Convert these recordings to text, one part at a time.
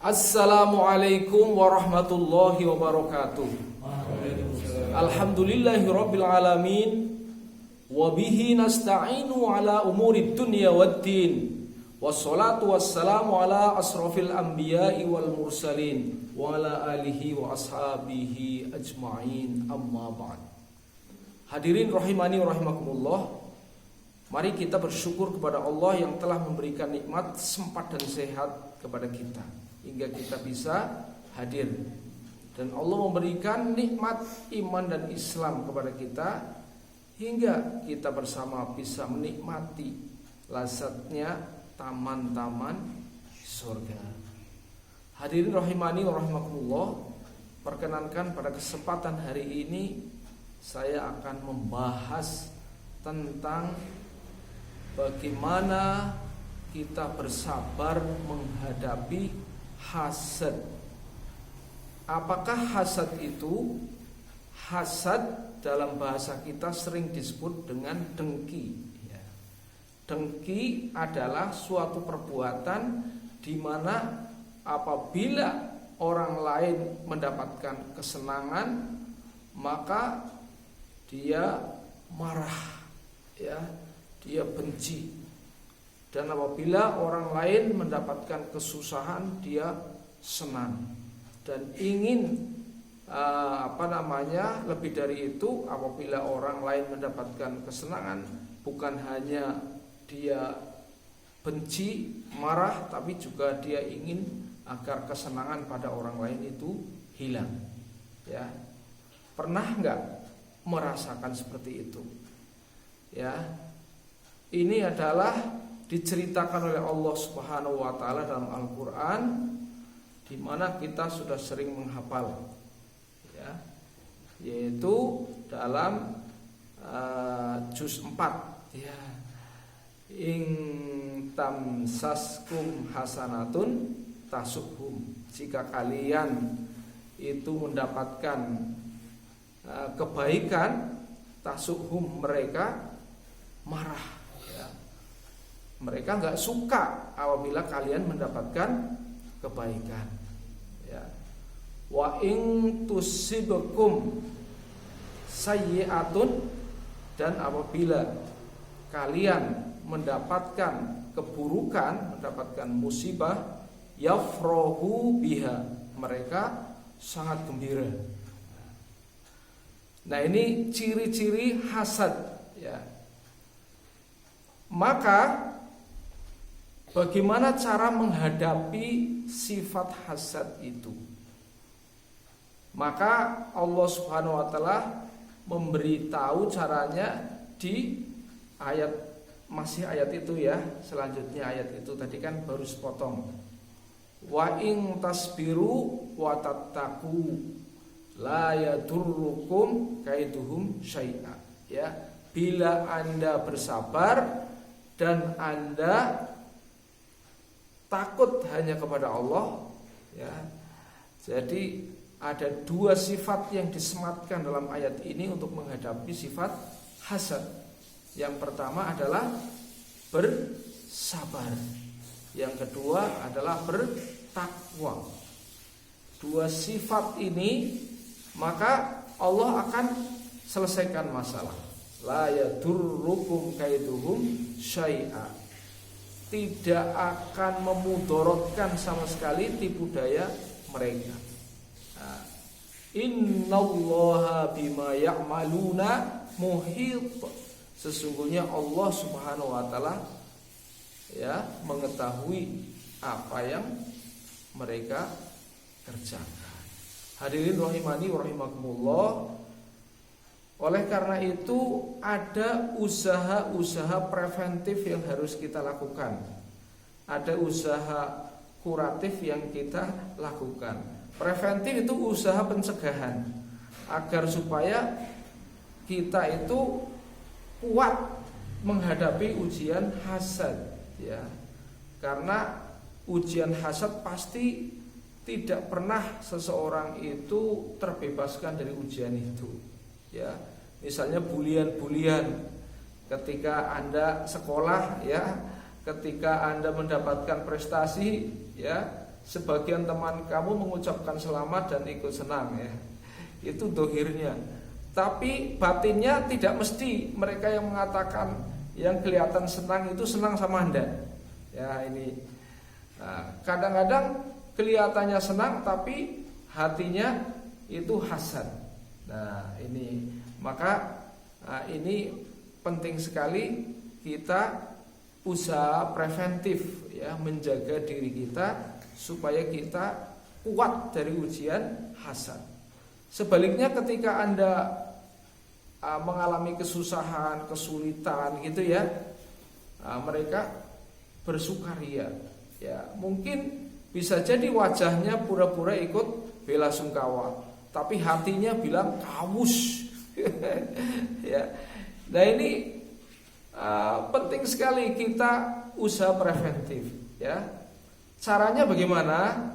Assalamualaikum warahmatullahi wabarakatuh. Alhamdulillahirabbil alamin wa bihi nasta'inu ala umurid dunya waddin. Wassalatu wassalamu ala asrofil anbiya'i wal mursalin wa ala alihi wa ashabihi ajma'in, amma ba'd. Hadirin rahimani wa rahimakumullah, mari kita bersyukur kepada Allah yang telah memberikan nikmat sempat dan sehat kepada kita hingga kita bisa hadir. Dan Allah memberikan nikmat iman dan Islam kepada kita hingga kita bersama bisa menikmati lazatnya taman-taman surga. Hadirin rahimani wa rahimakumullah, perkenankan pada kesempatan hari ini saya akan membahas tentang bagaimana kita bersabar menghadapi hasad. Apakah hasad itu? Hasad dalam bahasa kita sering disebut dengan dengki. Dengki adalah suatu perbuatan di mana apabila orang lain mendapatkan kesenangan, maka dia marah, dia benci. Dan apabila orang lain mendapatkan kesusahan, dia senang dan ingin lebih dari itu. Apabila orang lain mendapatkan kesenangan, bukan hanya dia benci, marah, tapi juga dia ingin agar kesenangan pada orang lain itu hilang. Pernah nggak merasakan seperti itu? Ini adalah diceritakan oleh Allah Subhanahu wa taala dalam Al-Qur'an, di mana kita sudah sering menghafal, yaitu dalam juz 4, ing tamsaskum hasanatun tasukhum. Jika kalian itu mendapatkan kebaikan, tasukhum, mereka marah. Mereka nggak suka apabila kalian mendapatkan kebaikan. Wa ing tusibakum sayyi'atun, dan apabila kalian mendapatkan keburukan, mendapatkan musibah, yafrahu biha, mereka sangat gembira. Nah, ini ciri-ciri hasad, Maka bagaimana cara menghadapi sifat hasad itu? Maka Allah Subhanahu wa taala memberitahu caranya di ayat itu selanjutnya ayat itu tadi kan baru sepotong. Wa ing tasbiru wa tattaqu la yadurrukum kaiduhum syai'a. Bila Anda bersabar dan Anda takut hanya kepada Allah, Jadi ada dua sifat yang disematkan dalam ayat ini untuk menghadapi sifat hasad. Yang pertama adalah bersabar, yang kedua adalah bertakwa. Dua sifat ini maka Allah akan selesaikan masalah. La yadurrukum kaiduhum syai'a, tidak akan memudorotkan sama sekali tipu daya mereka. Innallaha bima ya'maluna muhit, sesungguhnya Allah Subhanahu wa taala mengetahui apa yang mereka kerjakan. Hadirin rahimani wa rahimakumullah, oleh karena itu ada usaha-usaha preventif yang harus kita lakukan. Ada usaha kuratif yang kita lakukan. Preventif itu usaha pencegahan agar supaya kita itu kuat menghadapi ujian hasad, Karena ujian hasad pasti tidak pernah seseorang itu terbebaskan dari ujian itu. Misalnya bulian-bulian ketika Anda sekolah, ketika Anda mendapatkan prestasi, sebagian teman kamu mengucapkan selamat dan ikut senang ya. Itu dohirnya. Tapi batinnya tidak mesti mereka yang mengatakan yang kelihatan senang itu senang sama Anda. Ya ini. Nah, kadang-kadang kelihatannya senang tapi hatinya itu hasad. Nah, ini maka ini penting sekali kita usaha preventif ya, menjaga diri kita supaya kita kuat dari ujian hasad. Sebaliknya ketika Anda mengalami kesusahan, kesulitan gitu ya, mereka bersukaria. Ya, mungkin bisa jadi wajahnya pura-pura ikut bela sungkawa, tapi hatinya bilang kawus. Ya. Nah ini penting sekali kita usaha preventif ya. Caranya bagaimana?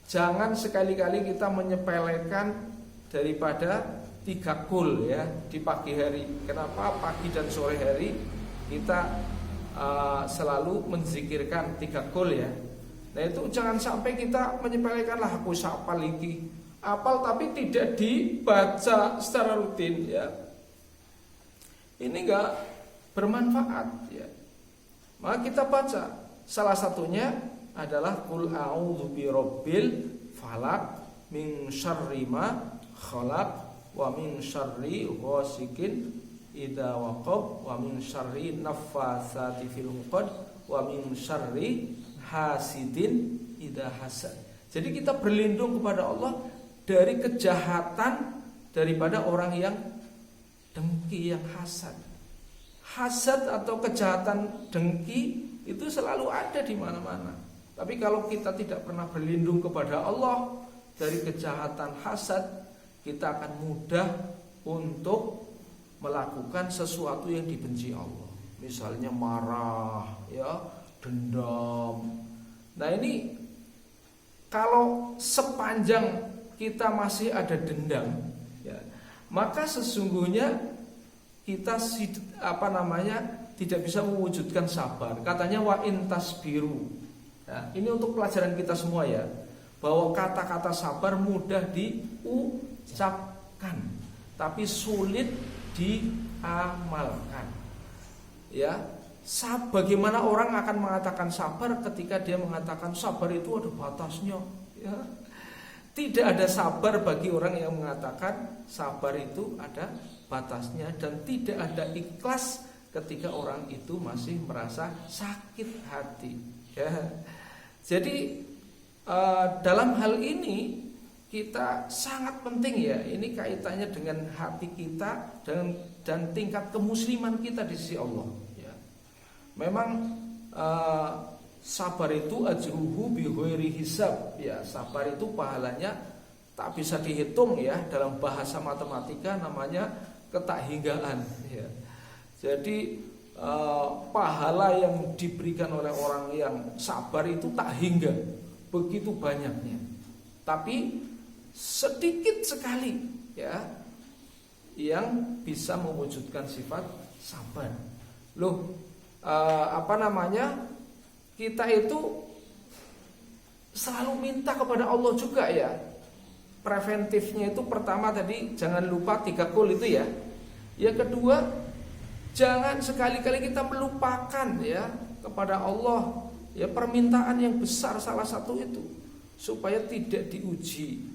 Jangan sekali-kali kita menyepelekan daripada 3 goal ya di pagi hari. Kenapa pagi dan sore hari kita selalu menzikirkan 3 goal ya. Nah itu jangan sampai kita menyepelekan lah aku sapal iki. Apal tapi tidak dibaca secara rutin ya. Ini enggak bermanfaat ya. Maka kita baca. Salah satunya adalah qul a'udzu birabbil falaq min syarri ma khalaq wa min syarri ghasikin idza waqab wa min syarri naffatsati fil 'uqad wa min syarri hasidin idza hasad. Jadi kita berlindung kepada Allah dari kejahatan daripada orang yang dengki, yang hasad. Hasad atau kejahatan dengki itu selalu ada di mana-mana. Tapi kalau kita tidak pernah berlindung kepada Allah dari kejahatan hasad, kita akan mudah untuk melakukan sesuatu yang dibenci Allah. Misalnya marah, ya, dendam. Nah ini kalau sepanjang kita masih ada dendam, ya, maka sesungguhnya kita tidak bisa mewujudkan sabar. Katanya wa in tasbiru. Nah, ini untuk pelajaran kita semua ya, bahwa kata-kata sabar mudah diucapkan, tapi sulit diamalkan. Ya, bagaimana orang akan mengatakan sabar ketika dia mengatakan sabar itu ada batasnya? Ya. Tidak ada sabar bagi orang yang mengatakan sabar itu ada batasnya, dan tidak ada ikhlas ketika orang itu masih merasa sakit hati. Ya. Jadi dalam hal ini kita sangat penting ya. Ini kaitannya dengan hati kita dan tingkat kemusliman kita di sisi Allah. Ya. Memang sabar itu ajruhu bi ghairi hisab. Ya, sabar itu pahalanya tak bisa dihitung ya. Dalam bahasa matematika namanya ketakhinggaan ya. Jadi pahala yang diberikan oleh orang yang sabar itu tak hingga, begitu banyaknya. Tapi sedikit sekali ya yang bisa mewujudkan sifat sabar. Kita itu selalu minta kepada Allah juga ya. Preventifnya itu pertama tadi jangan lupa 3 goal itu ya. Yang kedua, jangan sekali-kali kita melupakan ya kepada Allah ya permintaan yang besar, salah satu itu supaya tidak diuji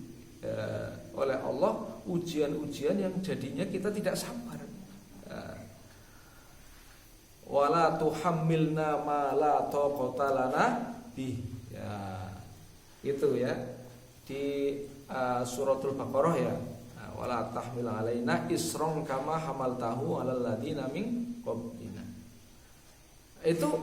oleh Allah ujian-ujian yang jadinya kita tidak sabar. Wala tuhammilna ma la taqata lana bih. Ya. Itu ya. Di suratul Baqarah ya. Wala tahmil alaina isron kama hamaltahu alal ladina min qablina. Itu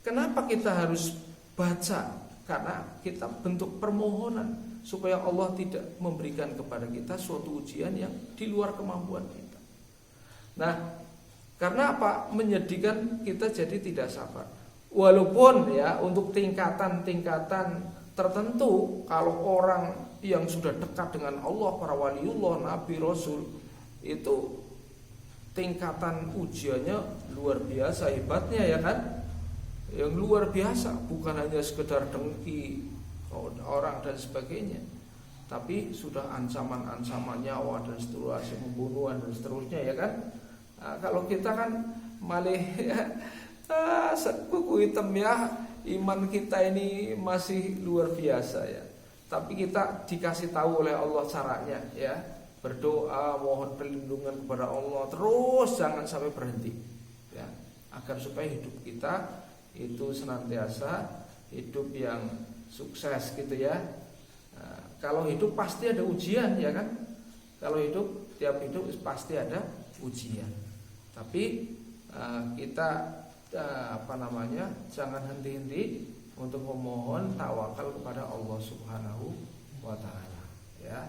kenapa kita harus baca? Karena kita bentuk permohonan supaya Allah tidak memberikan kepada kita suatu ujian yang di luar kemampuan kita. Nah, karena apa? Menyedihkan kita jadi tidak sabar. Walaupun ya untuk tingkatan-tingkatan tertentu, kalau orang yang sudah dekat dengan Allah, para waliullah, nabi, rasul, itu tingkatan ujiannya luar biasa hebatnya ya kan? Yang luar biasa, bukan hanya sekedar dengki, orang dan sebagainya. Tapi sudah ancaman-ancaman nyawa dan seterusnya, pembunuhan dan seterusnya ya kan. Nah, kalau kita kan malah kuku hitam ya, iman kita ini masih luar biasa ya. Tapi kita dikasih tahu oleh Allah caranya ya, berdoa, mohon perlindungan kepada Allah, terus jangan sampai berhenti ya, agar supaya hidup kita itu senantiasa hidup yang sukses gitu ya. Nah, kalau hidup pasti ada ujian ya kan. Kalau hidup, tiap hidup pasti ada ujian. Tapi kita jangan henti-henti untuk memohon tawakal kepada Allah Subhanahu wa taala ya.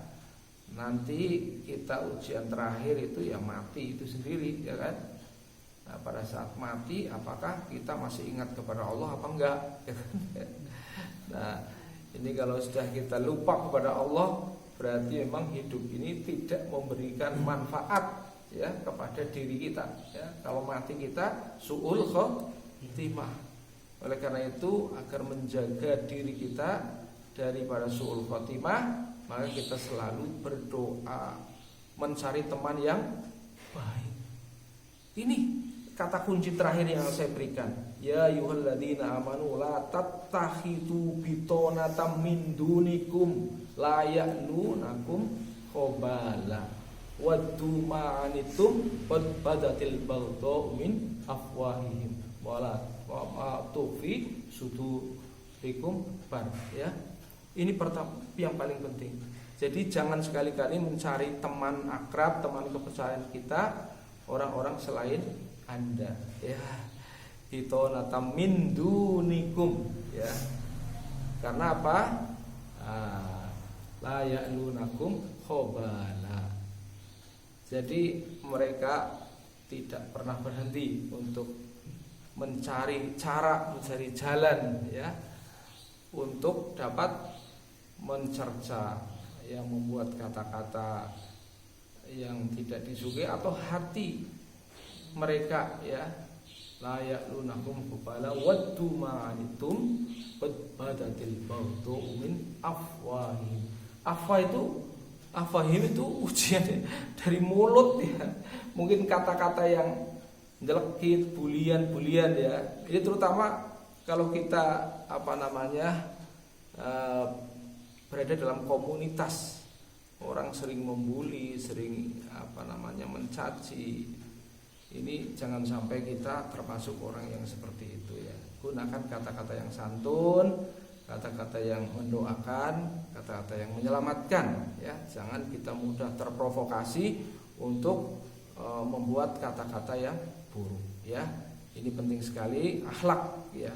Nanti kita ujian terakhir itu ya mati itu sendiri ya kan. Nah, pada saat mati apakah kita masih ingat kepada Allah apa enggak ya kan? Nah, ini kalau sudah kita lupa kepada Allah, berarti memang hidup ini tidak memberikan manfaat ya kepada diri kita ya. Kalau mati kita su'ul khotimah. Oleh karena itu, agar menjaga diri kita daripada su'ul khotimah, maka kita selalu berdoa, mencari teman yang baik. Ini kata kunci terakhir yang saya berikan. Ya ayyuhalladzina amanu la tattakhidu bitonatan min dunikum la ya'lunakum khabala waddu ma'anitum qad badatil baghdha'u min afwahihim wala wa tufi sudurikum bar ya. Ini yang paling penting. Jadi jangan sekali-kali mencari teman akrab, teman kepercayaan kita orang-orang selain Anda ya. Bitonatan min dunikum ya. Karena apa? La ya'lunakum khabala. Jadi mereka tidak pernah berhenti untuk mencari cara, mencari jalan ya, untuk dapat mencerca yang membuat kata-kata yang tidak disukai atau hati mereka ya. La ya'lunakum khabala waddu ma'anitum qad badatil baghdha'u min afwahihim. Afwahim itu ujian dari mulut ya. Mungkin kata-kata yang jelekit, bulian ya. Ini terutama kalau kita berada dalam komunitas, orang sering membuli, sering mencaci. Ini jangan sampai kita termasuk orang yang seperti itu ya. Gunakan kata-kata yang santun, kata-kata yang mendoakan, kata-kata yang menyelamatkan ya. Jangan kita mudah terprovokasi untuk membuat kata-kata yang buruk ya. Ini penting sekali, akhlak ya.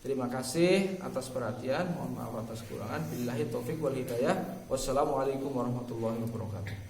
Terima kasih atas perhatian, mohon maaf atas kekurangan. Billahi taufik wal hidayah. Wassalamualaikum warahmatullahi wabarakatuh.